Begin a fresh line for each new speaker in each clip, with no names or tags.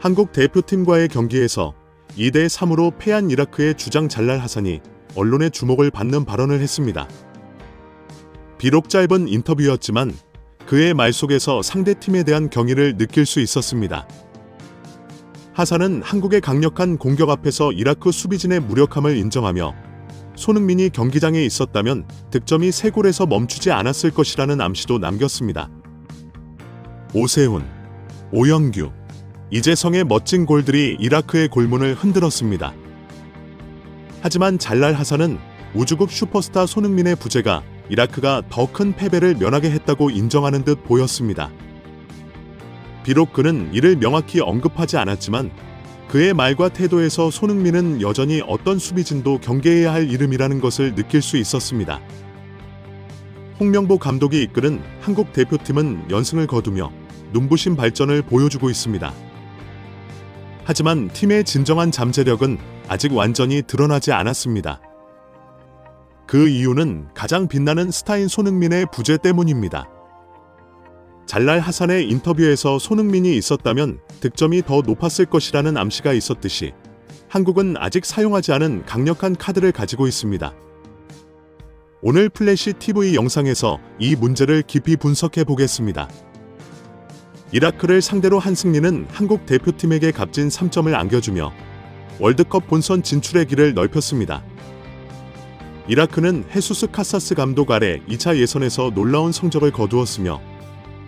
한국 대표팀과의 경기에서 2대3으로 패한 이라크의 주장 잘랄 하산이 언론의 주목을 받는 발언을 했습니다. 비록 짧은 인터뷰였지만 그의 말 속에서 상대팀에 대한 경의를 느낄 수 있었습니다. 하산은 한국의 강력한 공격 앞에서 이라크 수비진의 무력함을 인정하며 손흥민이 경기장에 있었다면 득점이 3골에서 멈추지 않았을 것이라는 암시도 남겼습니다. 오세훈, 오영규, 이재성의 멋진 골들이 이라크의 골문을 흔들었습니다. 하지만 잘랄 하산은 우주급 슈퍼스타 손흥민의 부재가 이라크가 더 큰 패배를 면하게 했다고 인정하는 듯 보였습니다. 비록 그는 이를 명확히 언급하지 않았지만 그의 말과 태도에서 손흥민은 여전히 어떤 수비진도 경계해야 할 이름이라는 것을 느낄 수 있었습니다. 홍명보 감독이 이끄는 한국 대표팀은 연승을 거두며 눈부신 발전을 보여주고 있습니다. 하지만 팀의 진정한 잠재력은 아직 완전히 드러나지 않았습니다. 그 이유는 가장 빛나는 스타인 손흥민의 부재 때문입니다. 잘랄 하산의 인터뷰에서 손흥민이 있었다면 득점이 더 높았을 것이라는 암시가 있었듯이 한국은 아직 사용하지 않은 강력한 카드를 가지고 있습니다. 오늘 플래시 TV 영상에서 이 문제를 깊이 분석해 보겠습니다. 이라크를 상대로 한 승리는 한국 대표팀에게 값진 3점을 안겨주며 월드컵 본선 진출의 길을 넓혔습니다. 이라크는 헤수스 카사스 감독 아래 2차 예선에서 놀라운 성적을 거두었으며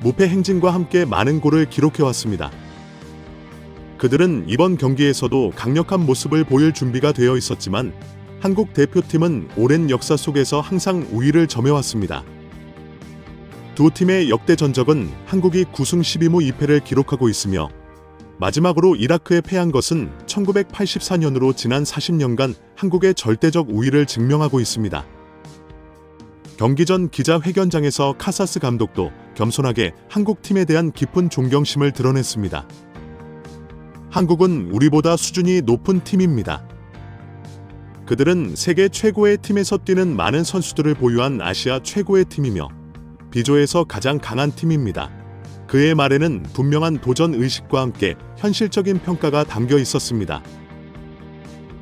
무패 행진과 함께 많은 골을 기록해왔습니다. 그들은 이번 경기에서도 강력한 모습을 보일 준비가 되어 있었지만 한국 대표팀은 오랜 역사 속에서 항상 우위를 점해왔습니다. 두 팀의 역대 전적은 한국이 9승 12무 2패를 기록하고 있으며 마지막으로 이라크에 패한 것은 1984년으로 지난 40년간 한국의 절대적 우위를 증명하고 있습니다. 경기 전 기자회견장에서 카사스 감독도 겸손하게 한국 팀에 대한 깊은 존경심을 드러냈습니다. 한국은 우리보다 수준이 높은 팀입니다. 그들은 세계 최고의 팀에서 뛰는 많은 선수들을 보유한 아시아 최고의 팀이며 B조에서 가장 강한 팀입니다. 그의 말에는 분명한 도전 의식과 함께 현실적인 평가가 담겨 있었습니다.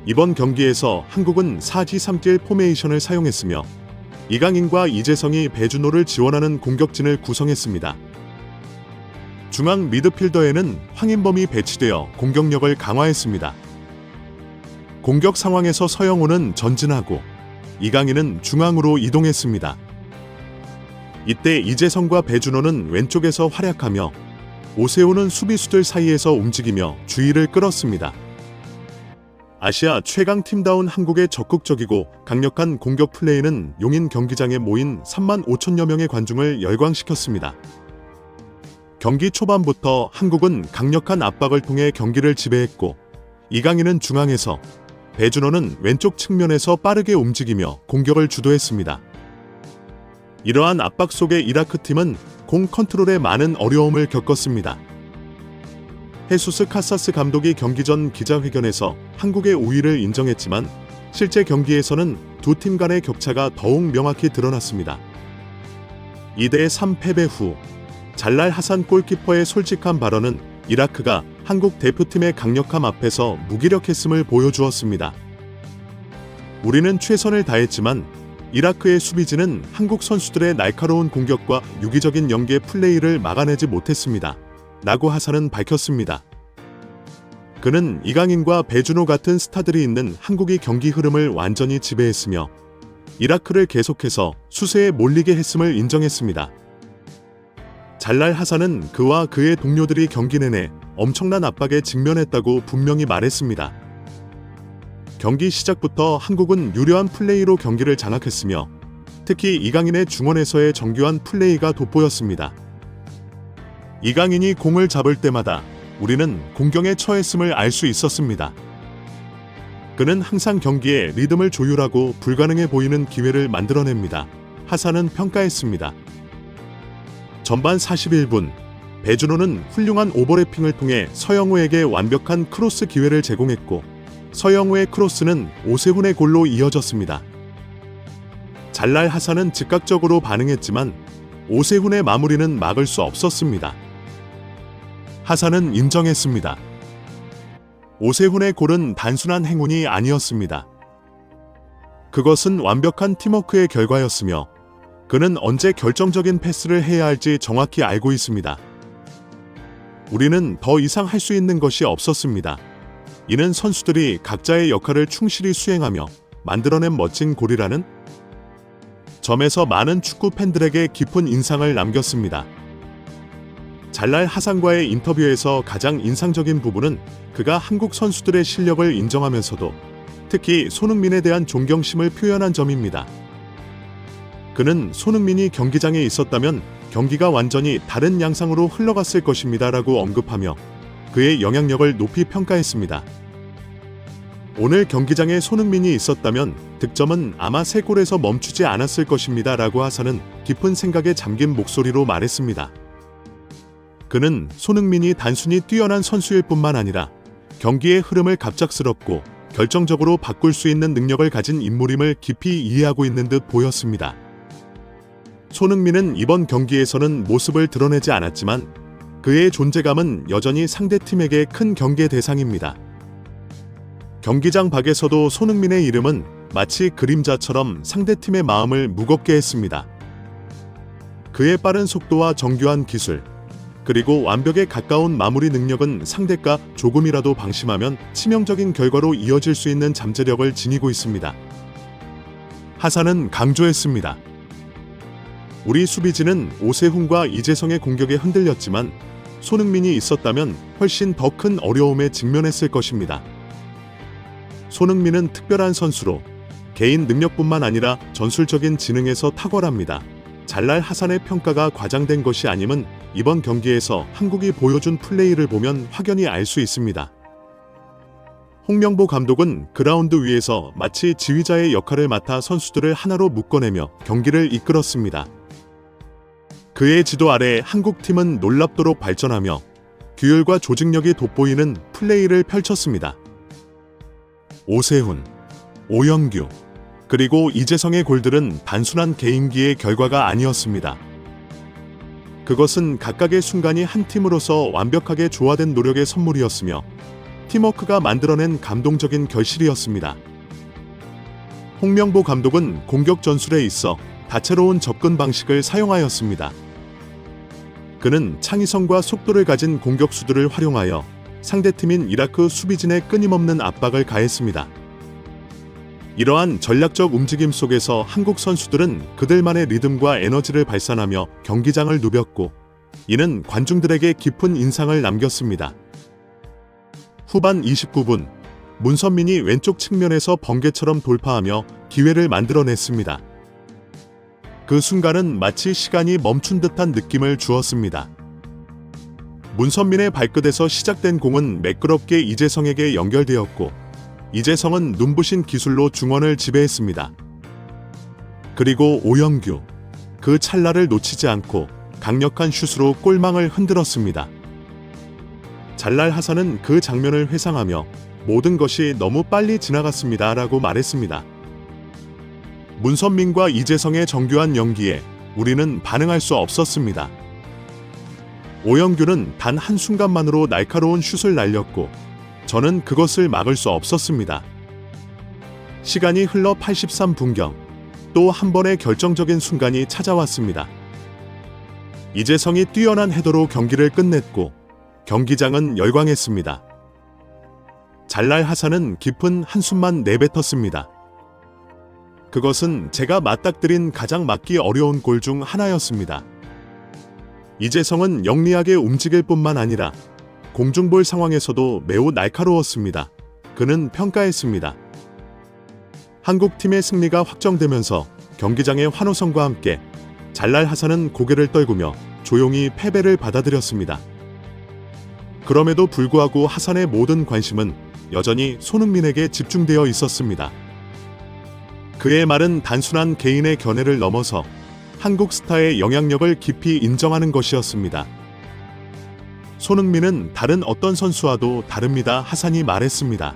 이번 경기에서 한국은 4-2-3-1 포메이션을 사용했으며 이강인과 이재성이 배준호를 지원하는 공격진을 구성했습니다. 중앙 미드필더에는 황인범이 배치되어 공격력을 강화했습니다. 공격 상황에서 서영호는 전진하고 이강인은 중앙으로 이동했습니다. 이때 이재성과 배준호는 왼쪽에서 활약하며 오세훈은 수비수들 사이에서 움직이며 주의를 끌었습니다. 아시아 최강 팀다운 한국의 적극적이고 강력한 공격 플레이는 용인 경기장에 모인 3만 5천여 명의 관중을 열광시켰습니다. 경기 초반부터 한국은 강력한 압박을 통해 경기를 지배했고 이강인은 중앙에서 배준호는 왼쪽 측면에서 빠르게 움직이며 공격을 주도했습니다. 이러한 압박 속에 이라크 팀은 공 컨트롤에 많은 어려움을 겪었습니다. 헤수스 카사스 감독이 경기 전 기자회견에서 한국의 우위를 인정했지만 실제 경기에서는 두 팀 간의 격차가 더욱 명확히 드러났습니다. 2대3 패배 후 잘랄 하산 골키퍼의 솔직한 발언은 이라크가 한국 대표팀의 강력함 앞에서 무기력했음을 보여주었습니다. 우리는 최선을 다했지만 이라크의 수비진은 한국 선수들의 날카로운 공격과 유기적인 연계 플레이를 막아내지 못했습니다. 라고 하산은 밝혔습니다. 그는 이강인과 배준호 같은 스타들이 있는 한국이 경기 흐름을 완전히 지배했으며 이라크를 계속해서 수세에 몰리게 했음을 인정했습니다. 잘랄 하산은 그와 그의 동료들이 경기 내내 엄청난 압박에 직면했다고 분명히 말했습니다. 경기 시작부터 한국은 유려한 플레이로 경기를 장악했으며 특히 이강인의 중원에서의 정교한 플레이가 돋보였습니다. 이강인이 공을 잡을 때마다 우리는 공경에 처했음을 알 수 있었습니다. 그는 항상 경기의 리듬을 조율하고 불가능해 보이는 기회를 만들어냅니다. 하산은 평가했습니다. 전반 41분, 배준호는 훌륭한 오버래핑을 통해 서영호에게 완벽한 크로스 기회를 제공했고 서영호의 크로스는 오세훈의 골로 이어졌습니다. 잘랄 하산은 즉각적으로 반응했지만 오세훈의 마무리는 막을 수 없었습니다. 하산은 인정했습니다. 오세훈의 골은 단순한 행운이 아니었습니다. 그것은 완벽한 팀워크의 결과였으며 그는 언제 결정적인 패스를 해야 할지 정확히 알고 있습니다. 우리는 더 이상 할 수 있는 것이 없었습니다. 이는 선수들이 각자의 역할을 충실히 수행하며 만들어낸 멋진 골이라는 점에서 많은 축구 팬들에게 깊은 인상을 남겼습니다. 잘랄 하산과의 인터뷰에서 가장 인상적인 부분은 그가 한국 선수들의 실력을 인정하면서도 특히 손흥민에 대한 존경심을 표현한 점입니다. 그는 손흥민이 경기장에 있었다면 경기가 완전히 다른 양상으로 흘러갔을 것입니다 라고 언급하며 그의 영향력을 높이 평가했습니다. 오늘 경기장에 손흥민이 있었다면 득점은 아마 3골에서 멈추지 않았을 것입니다 라고 하사는 깊은 생각에 잠긴 목소리로 말했습니다. 그는 손흥민이 단순히 뛰어난 선수일 뿐만 아니라 경기의 흐름을 갑작스럽고 결정적으로 바꿀 수 있는 능력을 가진 인물임을 깊이 이해하고 있는 듯 보였습니다. 손흥민은 이번 경기에서는 모습을 드러내지 않았지만 그의 존재감은 여전히 상대팀에게 큰 경계 대상입니다. 경기장 밖에서도 손흥민의 이름은 마치 그림자처럼 상대팀의 마음을 무겁게 했습니다. 그의 빠른 속도와 정교한 기술, 그리고 완벽에 가까운 마무리 능력은 상대가 조금이라도 방심하면 치명적인 결과로 이어질 수 있는 잠재력을 지니고 있습니다. 하사는 강조했습니다. 우리 수비진은 오세훈과 이재성의 공격에 흔들렸지만 손흥민이 있었다면 훨씬 더 큰 어려움에 직면했을 것입니다. 손흥민은 특별한 선수로 개인 능력뿐만 아니라 전술적인 지능에서 탁월합니다. 잘랄 하산의 평가가 과장된 것이 아님은 이번 경기에서 한국이 보여준 플레이를 보면 확연히 알 수 있습니다. 홍명보 감독은 그라운드 위에서 마치 지휘자의 역할을 맡아 선수들을 하나로 묶어내며 경기를 이끌었습니다. 그의 지도 아래 한국팀은 놀랍도록 발전하며 규율과 조직력이 돋보이는 플레이를 펼쳤습니다. 오세훈, 오영규, 그리고 이재성의 골들은 단순한 개인기의 결과가 아니었습니다. 그것은 각각의 순간이 한 팀으로서 완벽하게 조화된 노력의 선물이었으며 팀워크가 만들어낸 감동적인 결실이었습니다. 홍명보 감독은 공격 전술에 있어 다채로운 접근 방식을 사용하였습니다. 그는 창의성과 속도를 가진 공격수들을 활용하여 상대팀인 이라크 수비진에 끊임없는 압박을 가했습니다. 이러한 전략적 움직임 속에서 한국 선수들은 그들만의 리듬과 에너지를 발산하며 경기장을 누볐고 이는 관중들에게 깊은 인상을 남겼습니다. 후반 29분, 문선민이 왼쪽 측면에서 번개처럼 돌파하며 기회를 만들어냈습니다. 그 순간은 마치 시간이 멈춘 듯한 느낌을 주었습니다. 문선민의 발끝에서 시작된 공은 매끄럽게 이재성에게 연결되었고 이재성은 눈부신 기술로 중원을 지배했습니다. 그리고 오영규, 그 찰나를 놓치지 않고 강력한 슛으로 골망을 흔들었습니다. 잘랄 하산은 그 장면을 회상하며 모든 것이 너무 빨리 지나갔습니다 라고 말했습니다. 문선민과 이재성의 정교한 연기에 우리는 반응할 수 없었습니다. 오영규는 단 한순간만으로 날카로운 슛을 날렸고 저는 그것을 막을 수 없었습니다. 시간이 흘러 83분경 또 한 번의 결정적인 순간이 찾아왔습니다. 이재성이 뛰어난 헤더로 경기를 끝냈고 경기장은 열광했습니다. 잘랄 하산은 깊은 한숨만 내뱉었습니다. 그것은 제가 맞닥뜨린 가장 막기 어려운 골 중 하나였습니다. 이재성은 영리하게 움직일 뿐만 아니라 공중볼 상황에서도 매우 날카로웠습니다. 그는 평가했습니다. 한국팀의 승리가 확정되면서 경기장의 환호성과 함께 잘랄 하산은 고개를 떨구며 조용히 패배를 받아들였습니다. 그럼에도 불구하고 하산의 모든 관심은 여전히 손흥민에게 집중되어 있었습니다. 그의 말은 단순한 개인의 견해를 넘어서 한국 스타의 영향력을 깊이 인정하는 것이었습니다. 손흥민은 다른 어떤 선수와도 다릅니다. 하산이 말했습니다.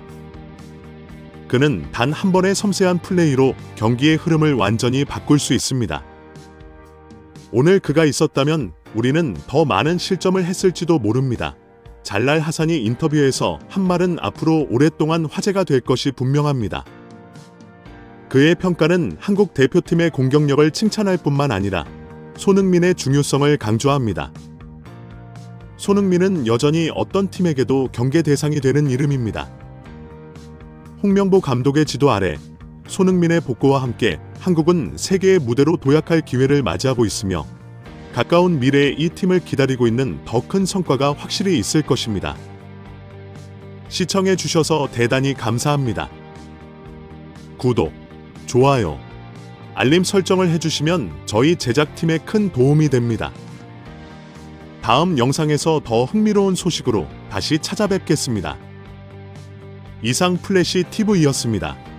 그는 단 한 번의 섬세한 플레이로 경기의 흐름을 완전히 바꿀 수 있습니다. 오늘 그가 있었다면 우리는 더 많은 실점을 했을지도 모릅니다. 잘랄 하산이 인터뷰에서 한 말은 앞으로 오랫동안 화제가 될 것이 분명합니다. 그의 평가는 한국 대표팀의 공격력을 칭찬할 뿐만 아니라 손흥민의 중요성을 강조합니다. 손흥민은 여전히 어떤 팀에게도 경계 대상이 되는 이름입니다. 홍명보 감독의 지도 아래 손흥민의 복구와 함께 한국은 세계의 무대로 도약할 기회를 맞이하고 있으며 가까운 미래에 이 팀을 기다리고 있는 더 큰 성과가 확실히 있을 것입니다. 시청해 주셔서 대단히 감사합니다. 구독, 좋아요, 알림 설정을 해주시면 저희 제작팀에 큰 도움이 됩니다. 다음 영상에서 더 흥미로운 소식으로 다시 찾아뵙겠습니다. 이상 플래시 TV였습니다.